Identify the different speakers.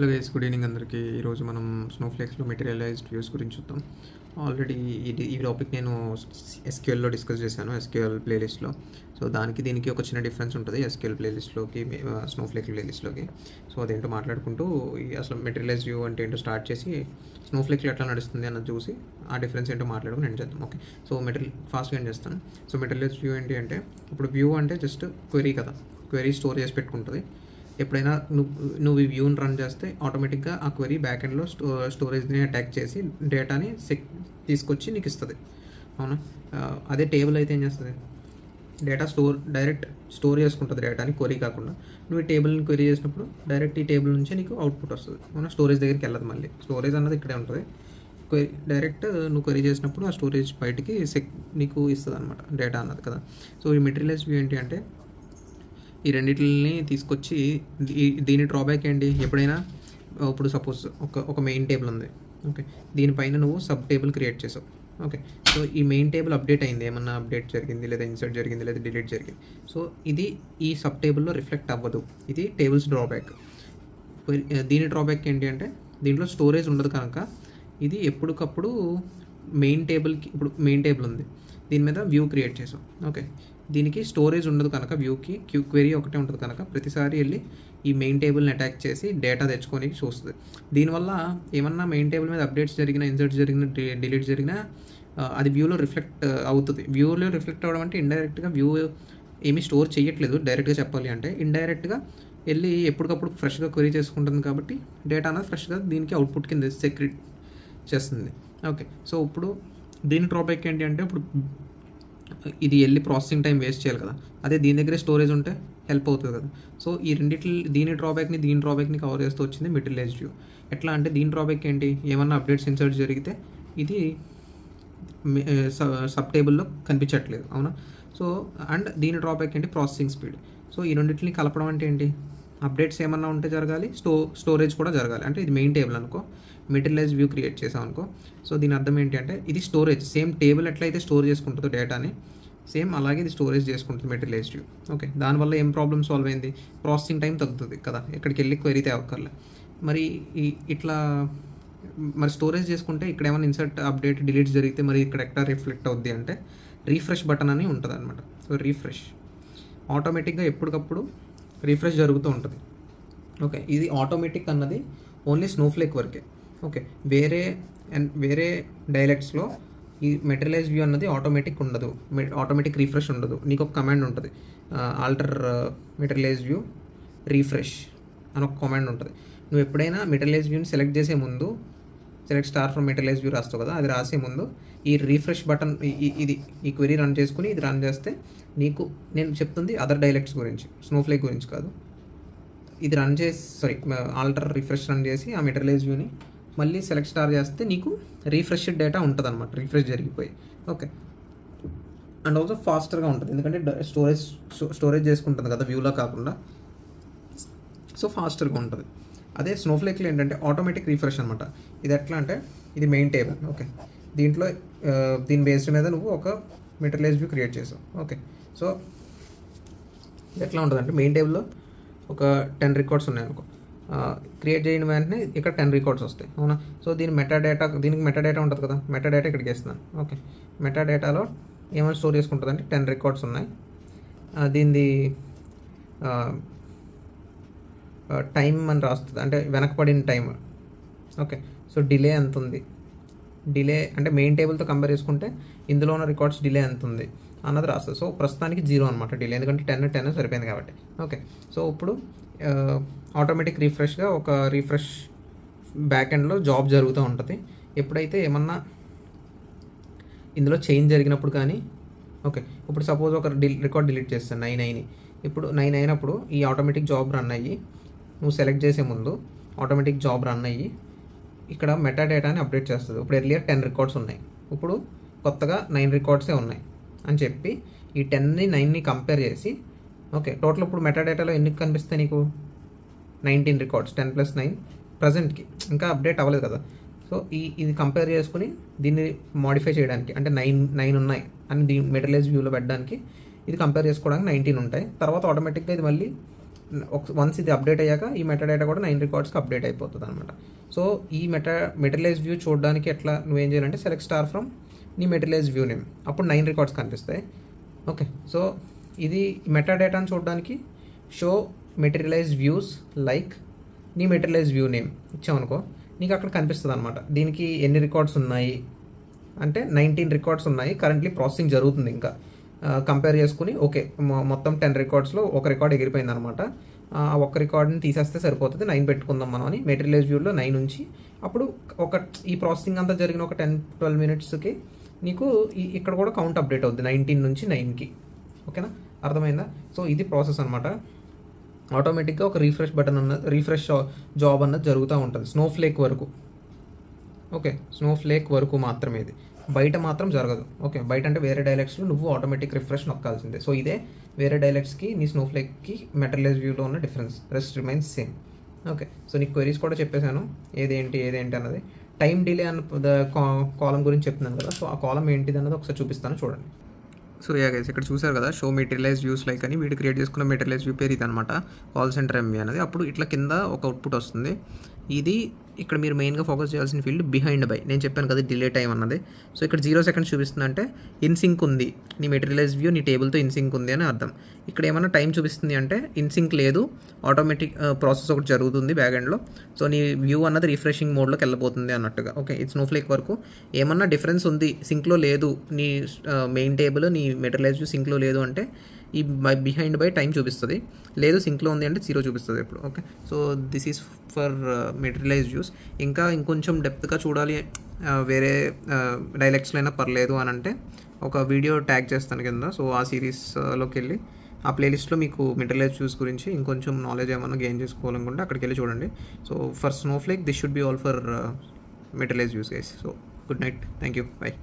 Speaker 1: Hello guys, good evening అందరికీ. ఈరోజు మనం స్నోఫ్లేక్స్లో మెటీరియలైజ్డ్ వ్యూస్ గురించి చూద్దాం. ఆల్రెడీ ఈ టాపిక్ నేను ఎస్క్యూఎల్లో డిస్కస్ చేశాను, ఎస్క్యూఎల్ ప్లేలిస్ట్లో. సో దీనికి ఒక చిన్న డిఫరెన్స్ ఉంటుంది ఎస్క్యూఎల్ ప్లేలిస్ట్లోకి, స్నోఫ్లేక్ ప్లేలిస్ట్లోకి. సో అదేంటో మాట్లాడుకుంటూ అసలు మెటీరియలైజ్డ్ వ్యూ అంటే ఏంటో స్టార్ట్ చేసి స్నోఫ్లేక్లో ఎట్లా నడుస్తుంది అన్నది చూసి ఆ డిఫరెన్స్ ఏంటో మాట్లాడుకుని ఎండ్ చేద్దాం. ఓకే, సో ఫాస్ట్గా ఎండ్ చేస్తాను. సో మెటీరియలైజ్డ్ వ్యూ ఏంటి అంటే, ఇప్పుడు వ్యూ అంటే జస్ట్ క్వెరీ కదా, క్వెరీ స్టోర్ చేసి పెట్టుకుంటుంది. ఎప్పుడైనా నువ్వు ఈ వ్యూని రన్ చేస్తే ఆటోమేటిక్గా ఆ క్వెరీ బ్యాక్ ఎండ్లో స్టోరేజ్ని అటాక్ చేసి డేటాని తీసుకొచ్చి నీకు ఇస్తుంది, అవునా? అదే టేబుల్ అయితే ఏం చేస్తుంది, డేటా డైరెక్ట్ స్టోర్ చేసుకుంటుంది డేటాని, క్వెరీ కాకుండా. నువ్వు ఈ టేబుల్ని క్వెరీ చేసినప్పుడు డైరెక్ట్ ఈ టేబుల్ నుంచే నీకు అవుట్పుట్ వస్తుంది, అవునా? స్టోరేజ్ దగ్గరికి వెళ్ళదు, మళ్ళీ స్టోరేజ్ అన్నది ఇక్కడే ఉంటుంది. డైరెక్ట్ నువ్వు క్వెరీ చేసినప్పుడు ఆ స్టోరేజ్ బయటికి నీకు ఇస్తుంది అనమాట, డేటా అన్నది కదా. సో ఈ మెటీరియలైజ్డ్ వ్యూ ఏంటి అంటే, ఈ రెండింటిని తీసుకొచ్చి దీని డ్రాబ్యాక్ ఏంటి, ఎప్పుడైనా ఇప్పుడు సపోజ్ ఒక మెయిన్ టేబుల్ ఉంది, ఓకే, దీనిపైన నువ్వు సబ్ టేబుల్ క్రియేట్ చేసావు, ఓకే. సో ఈ మెయిన్ టేబుల్ అప్డేట్ అయింది, ఏమన్నా అప్డేట్ జరిగింది, లేదా ఇన్సర్ట్ జరిగింది, లేదా డిలీట్ జరిగింది. సో ఇది ఈ సబ్ టేబుల్లో రిఫ్లెక్ట్ అవ్వదు, ఇది టేబుల్స్ డ్రాబ్యాక్. దీని డ్రాబ్యాక్ ఏంటి అంటే, దీంట్లో స్టోరేజ్ ఉండదు కనుక ఇది ఎప్పటికప్పుడు మెయిన్ టేబుల్కి, ఇప్పుడు మెయిన్ టేబుల్ ఉంది, దీని మీద వ్యూ క్రియేట్ చేసాం, ఓకే. దీనికి స్టోరేజ్ ఉండదు కనుక, వ్యూకి క్వెరీ ఒకటే ఉంటుంది కనుక ప్రతిసారి వెళ్ళి ఈ మెయిన్ టేబుల్ని అటాక్ చేసి డేటా తెచ్చుకొని చూస్తుంది. దీనివల్ల ఏమన్నా మెయిన్ టేబుల్ మీద అప్డేట్స్ జరిగినా, ఇన్సర్ట్ జరిగిన, డిలీట్ జరిగినా అది వ్యూలో రిఫ్లెక్ట్ అవుతుంది. వ్యూలో రిఫ్లెక్ట్ అవ్వడం అంటే ఇండైరెక్ట్గా వ్యూ ఏమీ స్టోర్ చేయట్లేదు, డైరెక్ట్గా చెప్పాలి అంటే ఇండైరెక్ట్గా వెళ్ళి ఎప్పటికప్పుడు ఫ్రెష్గా క్వెరీ చేసుకుంటుంది కాబట్టి డేటా అనేది ఫ్రెష్గా దీనికి అవుట్పుట్ కింద సెక్రెట్ చేస్తుంది, ఓకే. సో ఇప్పుడు దీని డ్రాబ్యాక్ ఏంటి అంటే, ఇప్పుడు ఇది వెళ్ళి ప్రాసెసింగ్ టైం వేస్ట్ చేయాలి కదా, అదే దీని దగ్గరే స్టోరేజ్ ఉంటే హెల్ప్ అవుతుంది కదా. సో ఈ దీని డ్రాబ్యాక్ని కవర్ చేస్తూ వచ్చింది మెటీరియలైజ్డ్ వ్యూ. ఎట్లా అంటే, దీని డ్రాబ్యాక్ ఏంటి, ఏమన్నా అప్డేట్స్ ఇన్సర్ట్ జరిగితే ఇది సబ్ టేబుల్లో కనిపించట్లేదు, అవునా? సో అండ్ దీని డ్రాబ్యాక్ ఏంటి, ప్రాసెసింగ్ స్పీడ్. సో ఈ రెండింటిని కలపడం అంటే ఏంటి, అప్డేట్స్ ఏమన్నా ఉంటే జరగాలి, స్టోరేజ్ కూడా జరగాలి. అంటే ఇది మెయిన్ టేబుల్ అనుకో, మెటీరియలైజ్డ్ వ్యూ క్రియేట్ చేసాం అనుకో. సో దీని అర్థం ఏంటి అంటే, ఇది స్టోరేజ్, సేమ్ టేబుల్ ఎట్లయితే స్టోర్ చేసుకుంటుందో డేటాని, సేమ్ అలాగే ఇది స్టోరేజ్ చేసుకుంటుంది మెటీరియలైజ్డ్ వ్యూ, ఓకే. దానివల్ల ఏం ప్రాబ్లమ్ సాల్వ్ అయింది, ప్రాసెసింగ్ టైం తగ్గుతుంది కదా, ఎక్కడికి వెళ్ళి క్వెరీ తేవక్కర్లే. మరి ఇట్లా స్టోరేజ్ చేసుకుంటే ఇక్కడ ఏమైనా ఇన్సర్ట్, అప్డేట్, డిలీట్ జరిగితే మరి ఇక్కడ ఎక్కడ రిఫ్లెక్ట్ అవుద్ది అంటే, రీఫ్రెష్ బటన్ అని ఉంటుంది అనమాట. సో రీఫ్రెష్ ఆటోమేటిక్గా ఎప్పటికప్పుడు రీఫ్రెష్ జరుగుతూ ఉంటుంది, ఓకే. ఇది ఆటోమేటిక్ అన్నది ఓన్లీ స్నోఫ్లేక్ వరకే, ఓకే. వేరే డైలెక్ట్స్లో ఈ మెటీరియలైజ్డ్ వ్యూ అన్నది ఆటోమేటిక్ ఉండదు, ఆటోమేటిక్ రీఫ్రెష్ ఉండదు. నీకు ఒక కమాండ్ ఉంటుంది, ఆల్టర్ మెటీరియలైజ్డ్ వ్యూ రీఫ్రెష్ అని ఒక కమాండ్ ఉంటుంది. నువ్వు ఎప్పుడైనా మెటీరియలైజ్డ్ వ్యూని సెలెక్ట్ చేసే ముందు, select star from materialized view రాస్తావు కదా, అది రాసే ముందు ఈ రీఫ్రెష్ బటన్, ఈ క్వెరీ రన్ చేసుకుని ఇది రన్ చేస్తే నీకు, నేను చెప్తుంది అదర్ డైలెక్ట్స్ గురించి, స్నోఫ్లేక్ గురించి కాదు. ఇది రన్ చేసి ఆల్టర్ రిఫ్రెష్ రన్ చేసి ఆ మెటీరియలైజ్డ్ వ్యూని మళ్ళీ సెలెక్ట్ స్టార్ చేస్తే నీకు రీఫ్రెష్డ్ డేటా ఉంటుంది అనమాట, రీఫ్రెష్ జరిగిపోయి, ఓకే. అండ్ ఆల్సో ఫాస్టర్గా ఉంటుంది, ఎందుకంటే స్టోరేజ్ చేసుకుంటుంది కదా వ్యూలో కాకుండా, సో ఫాస్టర్గా ఉంటుంది. అదే స్నోఫ్లేక్లో ఏంటంటే ఆటోమేటిక్ రీఫ్రెష్ అనమాట. ఇది ఎట్లా అంటే, ఇది మెయిన్ టేబుల్, ఓకే. దీంట్లో దీని బేస్డ్ మీద నువ్వు ఒక మెటీరియలైజ్డ్ వ్యూ క్రియేట్ చేసావు, ఓకే. సో ఇది ఎట్లా ఉంటుంది అంటే, మెయిన్ టేబుల్లో ఒక 10 రికార్డ్స్ ఉన్నాయి అనుకో, క్రియేట్ చేయడం వెంటనే ఇక్కడ 10 రికార్డ్స్ వస్తాయి, అవునా? సో దీనికి మెటాడేటా ఉంటుంది కదా, మెటాడేటా ఇక్కడికి వేస్తున్నాను, ఓకే. మెటాడేటాలో ఏమైనా స్టోర్ చేసుకుంటుంది అంటే 10 రికార్డ్స్ ఉన్నాయి. దీనిది టైం అని రాస్తుంది, అంటే వెనకపడిన టైం, ఓకే. సో డిలే ఎంత ఉంది, డిలే అంటే మెయిన్ టేబుల్తో కంపేర్ చేసుకుంటే ఇందులో ఉన్న రికార్డ్స్ డిలే ఎంత ఉంది అన్నది రాస్తుంది. సో ప్రస్తుతానికి 0 అనమాట డిలే, ఎందుకంటే 10 సరిపోయింది కాబట్టి, ఓకే. సో ఇప్పుడు ఆటోమేటిక్ రీఫ్రెష్గా ఒక రీఫ్రెష్ బ్యాక్ ఎండ్లో జాబ్ జరుగుతూ ఉంటుంది. ఎప్పుడైతే ఏమన్నా ఇందులో చేంజ్ జరిగినప్పుడు కానీ, ఓకే. ఇప్పుడు సపోజ్ ఒక రికార్డ్ డిలీట్ చేస్తాను 9 అయినాయి, ఇప్పుడు 9 అయినప్పుడు ఈ ఆటోమేటిక్ జాబ్ రన్ అయ్యి, నువ్వు సెలెక్ట్ చేసే ముందు ఆటోమేటిక్ జాబ్ రన్ అయ్యి ఇక్కడ మెటాడేటాని అప్డేట్ చేస్తుంది. ఇప్పుడు ఎర్లియర్ 10 రికార్డ్స్ ఉన్నాయి, ఇప్పుడు కొత్తగా 9 రికార్డ్సే ఉన్నాయి అని చెప్పి ఈ 10ని 9ని కంపేర్ చేసి, ఓకే, టోటల్ ఇప్పుడు మెటాడేటాలో ఎన్ని కనిపిస్తాయి నీకు, 19 రికార్డ్స్, 10 + 9 ప్రజెంట్కి ఇంకా అప్డేట్ అవ్వలేదు కదా. సో ఇది కంపేర్ చేసుకుని దీన్ని మోడిఫై చేయడానికి, అంటే 9 ఉన్నాయి అని మెటీరియలైజ్డ్ వ్యూలో పెట్టడానికి, ఇది కంపేర్ చేసుకోవడానికి 19 ఉంటాయి. తర్వాత ఆటోమేటిక్గా ఇది మళ్ళీ వన్స్ ఇది అప్డేట్ అయ్యాక ఈ మెటాడేటా కూడా 9 రికార్డ్స్కి అప్డేట్ అయిపోతుంది అనమాట. సో ఈ మెటీరియలైజ్ వ్యూ చూడడానికి ఎట్లా నువ్వేం చేయాలంటే సెలెక్ట్ స్టార్ ఫ్రమ్ నీ మెటీరియలైజ్ వ్యూ నేమ్, అప్పుడు 9 రికార్డ్స్ కనిపిస్తాయి. ఓకే, సో ఇది మెటాడేటాను చూడడానికి షో మెటీరియలైజ్ వ్యూస్ లైక్ నీ మెటీరియలైజ్ వ్యూ నేమ్ ఇచ్చామనుకో నీకు అక్కడ కనిపిస్తుంది అనమాట. దీనికి ఎన్ని రికార్డ్స్ ఉన్నాయి అంటే 19 రికార్డ్స్ ఉన్నాయి, కరెంట్లీ ప్రాసెసింగ్ జరుగుతుంది. ఇంకా కంపేర్ చేసుకుని ఓకే మొత్తం 10 రికార్డ్స్లో ఒక రికార్డ్ ఎగిరిపోయింది అనమాట. ఆ ఒక్క రికార్డ్ని తీసేస్తే సరిపోతుంది, 9 పెట్టుకుందాం మనం అని మెటీరియలైజ్ వ్యూలో 9 ఉంచి అప్పుడు ఈ ప్రాసెసింగ్ అంతా జరిగిన ఒక 10-12 మినిట్స్కి నీకు ఇక్కడ కూడా కౌంట్ అప్డేట్ అవుద్ది 19 నుంచి 9కి. ఓకేనా, అర్థమైందా? సో ఇది ప్రాసెస్ అనమాట. ఆటోమేటిక్గా ఒక రీఫ్రెష్ జాబ్ అన్నది జరుగుతూ ఉంటుంది స్నోఫ్లేక్ వరకు. ఓకే, స్నోఫ్లేక్ వరకు మాత్రమే ఇది, బయట మాత్రం జరగదు. ఓకే, బయట అంటే వేరే డైలెక్ట్స్లో నువ్వు ఆటోమేటిక్ రిఫ్రెష్ నొక్కాల్సిందే. సో ఇదే వేరే డైలెక్ట్స్కి నీ స్నోఫ్లేక్కి మెటీరియలైజ్ వ్యూలో ఉన్న difference, rest remains same. Okay, so నీకు క్వెరీస్ కూడా చెప్పేశాను ఏదేంటి అన్నది. టైం డిలే అన్న కాలం గురించి చెప్తున్నాను కదా, సో ఆ కాలం ఏంటిది అన్నది ఒకసారి చూపిస్తాను చూడండి. సో గైస్ ఇక్కడ చూసారు కదా, షో మెటీరియలైజ్ వ్యూస్ లైక్ అని వీడు క్రియేట్ చేసుకున్న మెటీరియలైజ్ వ్యూ పేరు ఇది అనమాట, కాల్ సెంటర్ ఎంవి అనేది. అప్పుడు ఇట్లా కింద ఒక అవుట్పుట్ వస్తుంది. ఇది ఇక్కడ మీరు మెయిన్గా ఫోకస్ చేయాల్సిన ఫీల్డ్ బిహైండ్ బై, నేను చెప్పాను కదా డిలే టైం అన్నది. సో ఇక్కడ 0 సెకండ్స్ చూపిస్తుంది అంటే ఇన్సింక్ ఉంది, నీ మెటీరియలైజ్ వ్యూ నీ టేబుల్తో ఇన్సింక్ ఉంది అని అర్థం. ఇక్కడ ఏమైనా టైం చూపిస్తుంది అంటే ఇన్సింక్ లేదు, ఆటోమేటిక్ ప్రాసెస్ ఒకటి జరుగుతుంది బ్యాక్ ఎండ్లో. సో నీ వ్యూ అన్నది రిఫ్రెషింగ్ మోడ్లోకి వెళ్ళిపోతుంది అన్నట్టుగా. ఓకే, ఇది స్నోఫ్లేక్ వరకు. ఏమన్నా డిఫరెన్స్ ఉంది, సింక్లో లేదు, నీ మెయిన్ టేబుల్ నీ మెటీరియలైజ్ వ్యూ సింక్లో లేదు అంటే ఈ బిహైండ్ బై టైం చూపిస్తుంది, లేదు సింక్లో ఉంది అంటే 0 చూపిస్తుంది ఇప్పుడు. Okay, so this is for materialise views. ఇంకా ఇంకొంచెం డెప్త్గా చూడాలి వేరే డైలెక్ట్స్లో అయినా పర్లేదు అని అంటే ఒక వీడియో ట్యాగ్ చేస్తాను కింద. సో ఆ సిరీస్లోకి వెళ్ళి ఆ ప్లేలిస్ట్లో మీకు మెటీరియలైజ్ వ్యూస్ గురించి ఇంకొంచెం నాలెడ్జ్ ఏమన్నా గెయిన్ చేసుకోవాలనుకుంటే అక్కడికి వెళ్ళి చూడండి. So for Snowflake this should be all for materialise views guys. So good night, thank you, by.